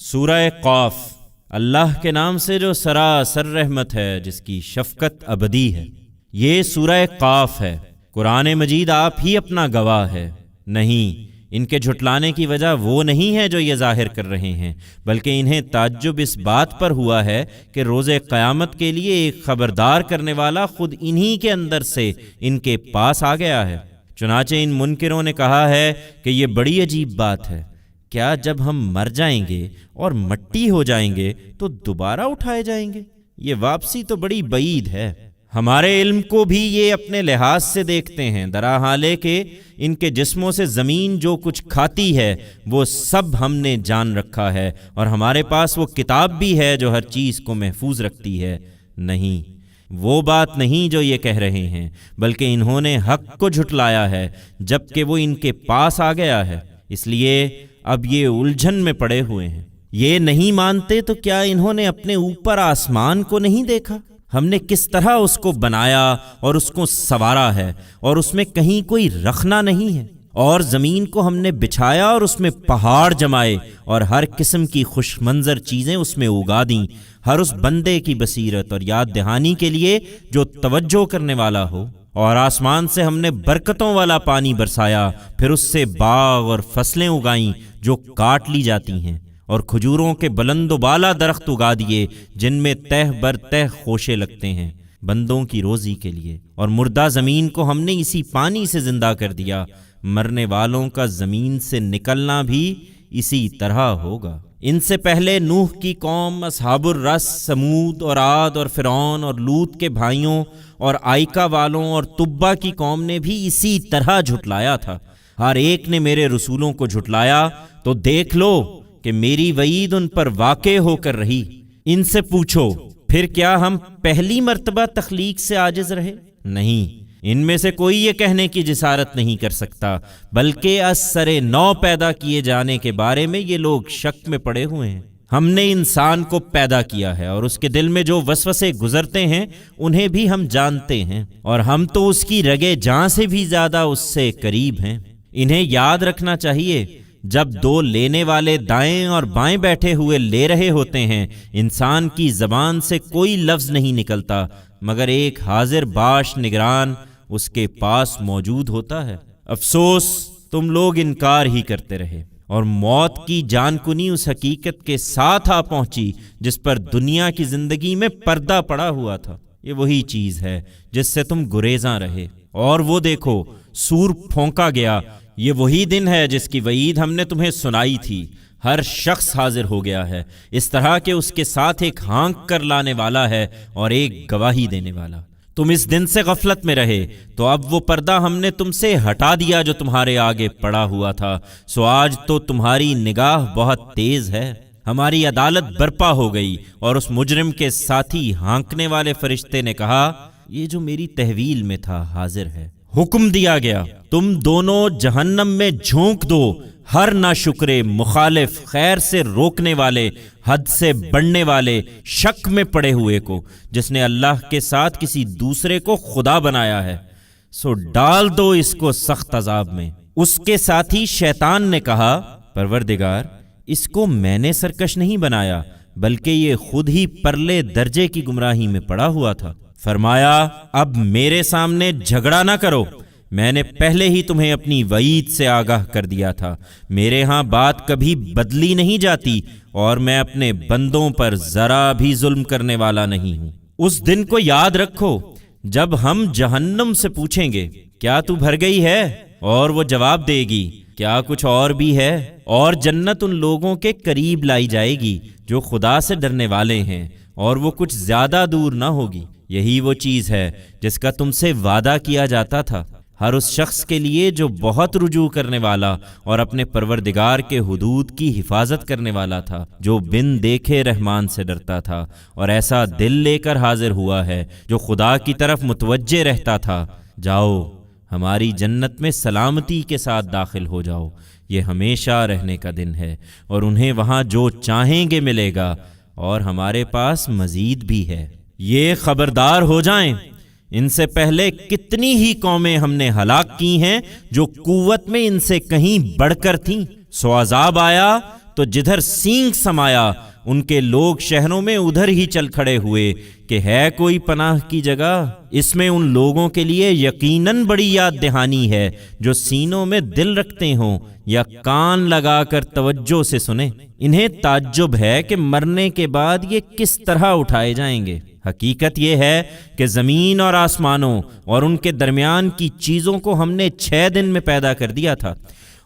سورہ قاف، اللہ کے نام سے جو سراسر رحمت ہے، جس کی شفقت ابدی ہے۔ یہ سورہ قاف ہے۔ قرآن مجید آپ ہی اپنا گواہ ہے۔ نہیں، ان کے جھٹلانے کی وجہ وہ نہیں ہے جو یہ ظاہر کر رہے ہیں، بلکہ انہیں تعجب اس بات پر ہوا ہے کہ روز قیامت کے لیے ایک خبردار کرنے والا خود انہی کے اندر سے ان کے پاس آ گیا ہے۔ چنانچہ ان منکروں نے کہا ہے کہ یہ بڑی عجیب بات ہے، کیا جب ہم مر جائیں گے اور مٹی ہو جائیں گے تو دوبارہ اٹھائے جائیں گے؟ یہ واپسی تو بڑی بعید ہے۔ ہمارے علم کو بھی یہ اپنے لحاظ سے دیکھتے ہیں، دراحالے کہ ان کے جسموں سے زمین جو کچھ کھاتی ہے وہ سب ہم نے جان رکھا ہے، اور ہمارے پاس وہ کتاب بھی ہے جو ہر چیز کو محفوظ رکھتی ہے۔ نہیں، وہ بات نہیں جو یہ کہہ رہے ہیں، بلکہ انہوں نے حق کو جھٹلایا ہے جبکہ وہ ان کے پاس آ گیا ہے، اس لیے اب یہ الجھن میں پڑے ہوئے ہیں۔ یہ نہیں مانتے تو کیا انہوں نے اپنے اوپر آسمان کو نہیں دیکھا؟ ہم نے کس طرح اس کو بنایا اور اس کو سنوارا ہے، اور اس میں کہیں کوئی رخنا نہیں ہے، اور زمین کو ہم نے بچھایا اور اس میں پہاڑ جمائے اور ہر قسم کی خوش منظر چیزیں اس میں اگا دیں، ہر اس بندے کی بصیرت اور یاد دہانی کے لیے جو توجہ کرنے والا ہو۔ اور آسمان سے ہم نے برکتوں والا پانی برسایا، پھر اس سے باغ اور فصلیں اگائیں جو کاٹ لی جاتی ہیں، اور کھجوروں کے بلند و بالا درخت اگا دیے جن میں تہ بر تہ خوشے لگتے ہیں بندوں کی روزی کے لیے۔ اور مردہ زمین کو ہم نے اسی پانی سے زندہ کر دیا، مرنے والوں کا زمین سے نکلنا بھی اسی طرح ہوگا۔ ان سے پہلے نوح کی قوم، اصحاب الرس، سمود اور عاد اور فرعون اور لوط کے بھائیوں اور آئکا والوں اور تبا کی قوم نے بھی اسی طرح جھٹلایا تھا۔ ہر ایک نے میرے رسولوں کو جھٹلایا، تو دیکھ لو کہ میری وعید ان پر واقع ہو کر رہی۔ ان سے پوچھو، پھر کیا ہم پہلی مرتبہ تخلیق سے عاجز رہے؟ نہیں، ان میں سے کوئی یہ کہنے کی جسارت نہیں کر سکتا، بلکہ از سر نو پیدا کیے جانے کے بارے میں یہ لوگ شک میں پڑے ہوئے ہیں۔ ہم نے انسان کو پیدا کیا ہے، اور اس کے دل میں جو وسوسے گزرتے ہیں انہیں بھی ہم جانتے ہیں، اور ہم تو اس کی رگے جاں سے بھی زیادہ اس سے قریب ہیں۔ انہیں یاد رکھنا چاہیے، جب دو لینے والے دائیں اور بائیں بیٹھے ہوئے لے رہے ہوتے ہیں، انسان کی زبان سے کوئی لفظ نہیں نکلتا مگر ایک حاضر باش نگران اس کے پاس موجود ہوتا ہے۔ افسوس، تم لوگ انکار ہی کرتے رہے، اور موت کی جان کنی اس حقیقت کے ساتھ آ پہنچی جس پر دنیا کی زندگی میں پردہ پڑا ہوا تھا۔ یہ وہی چیز ہے جس سے تم گریزاں رہے، اور وہ دیکھو، سور پھونکا گیا۔ یہ وہی دن ہے جس کی وعید ہم نے تمہیں سنائی تھی۔ ہر شخص حاضر ہو گیا ہے، اس طرح کہ اس کے ساتھ ایک ہانک کر لانے والا ہے اور ایک گواہی دینے والا۔ تم اس دن سے غفلت میں رہے، تو اب وہ پردہ ہم نے تم سے ہٹا دیا جو تمہارے آگے پڑا ہوا تھا، سو آج تو تمہاری نگاہ بہت تیز ہے۔ ہماری عدالت برپا ہو گئی، اور اس مجرم کے ساتھی ہانکنے والے فرشتے نے کہا، یہ جو میری تحویل میں تھا حاضر ہے۔ حکم دیا گیا، تم دونوں جہنم میں جھونک دو ہر ناشکرے، مخالف، خیر سے روکنے والے، حد سے بڑھنے والے، شک میں پڑے ہوئے کو، جس نے اللہ کے ساتھ کسی دوسرے کو خدا بنایا ہے، سو ڈال دو اس کو سخت عذاب میں۔ اس کے ساتھی شیطان نے کہا، پروردگار، اس کو میں نے سرکش نہیں بنایا، بلکہ یہ خود ہی پرلے درجے کی گمراہی میں پڑا ہوا تھا۔ فرمایا، اب میرے سامنے جھگڑا نہ کرو، میں نے پہلے ہی تمہیں اپنی وعید سے آگاہ کر دیا تھا۔ میرے ہاں بات کبھی بدلی نہیں جاتی، اور میں اپنے بندوں پر ذرا بھی ظلم کرنے والا نہیں ہوں۔ اس دن کو یاد رکھو جب ہم جہنم سے پوچھیں گے، کیا تو بھر گئی ہے؟ اور وہ جواب دے گی، کیا کچھ اور بھی ہے؟ اور جنت ان لوگوں کے قریب لائی جائے گی جو خدا سے ڈرنے والے ہیں، اور وہ کچھ زیادہ دور نہ ہوگی۔ یہی وہ چیز ہے جس کا تم سے وعدہ کیا جاتا تھا، ہر اس شخص کے لیے جو بہت رجوع کرنے والا اور اپنے پروردگار کے حدود کی حفاظت کرنے والا تھا، جو بن دیکھے رحمان سے ڈرتا تھا، اور ایسا دل لے کر حاضر ہوا ہے جو خدا کی طرف متوجہ رہتا تھا۔ جاؤ، ہماری جنت میں سلامتی کے ساتھ داخل ہو جاؤ، یہ ہمیشہ رہنے کا دن ہے، اور انہیں وہاں جو چاہیں گے ملے گا، اور ہمارے پاس مزید بھی ہے۔ یہ خبردار ہو جائیں، ان سے پہلے کتنی ہی قومیں ہم نے ہلاک کی ہیں جو قوت میں ان سے کہیں بڑھ کر تھیں، سو عذاب آیا تو جدھر سینگ سمایا ان کے لوگ شہروں میں ادھر ہی چل کھڑے ہوئے کہ ہے کوئی پناہ کی جگہ۔ اس میں ان لوگوں کے لیے یقیناً بڑی یاد دہانی ہے جو سینوں میں دل رکھتے ہوں یا کان لگا کر توجہ سے سنیں۔ انہیں تعجب ہے کہ مرنے کے بعد یہ کس طرح اٹھائے جائیں گے۔ حقیقت یہ ہے کہ زمین اور آسمانوں اور ان کے درمیان کی چیزوں کو ہم نے 6 دن میں پیدا کر دیا تھا،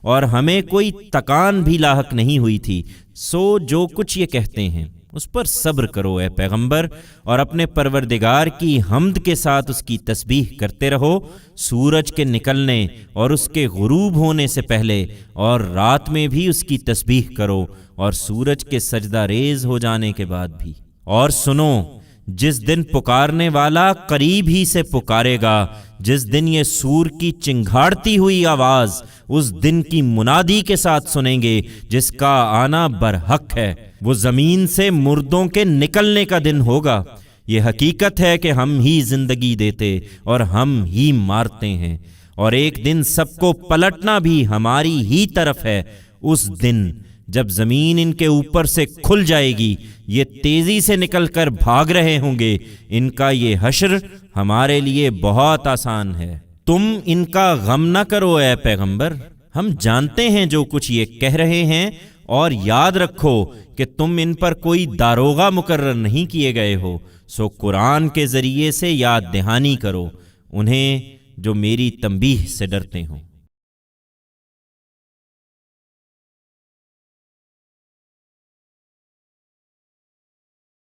اور ہمیں کوئی تکان بھی لاحق نہیں ہوئی تھی۔ سو جو کچھ یہ کہتے ہیں اس پر صبر کرو اے پیغمبر، اور اپنے پروردگار کی حمد کے ساتھ اس کی تسبیح کرتے رہو، سورج کے نکلنے اور اس کے غروب ہونے سے پہلے، اور رات میں بھی اس کی تسبیح کرو، اور سورج کے سجدہ ریز ہو جانے کے بعد بھی۔ اور سنو، جس دن پکارنے والا قریب ہی سے پکارے گا، جس دن یہ سور کی چنگھاڑتی ہوئی آواز اس دن کی منادی کے ساتھ سنیں گے جس کا آنا برحق ہے، وہ زمین سے مردوں کے نکلنے کا دن ہوگا۔ یہ حقیقت ہے کہ ہم ہی زندگی دیتے اور ہم ہی مارتے ہیں، اور ایک دن سب کو پلٹنا بھی ہماری ہی طرف ہے۔ اس دن جب زمین ان کے اوپر سے کھل جائے گی، یہ تیزی سے نکل کر بھاگ رہے ہوں گے، ان کا یہ حشر ہمارے لیے بہت آسان ہے۔ تم ان کا غم نہ کرو اے پیغمبر، ہم جانتے ہیں جو کچھ یہ کہہ رہے ہیں، اور یاد رکھو کہ تم ان پر کوئی داروغہ مقرر نہیں کیے گئے ہو، سو قرآن کے ذریعے سے یاد دہانی کرو انہیں جو میری تنبیہ سے ڈرتے ہوں۔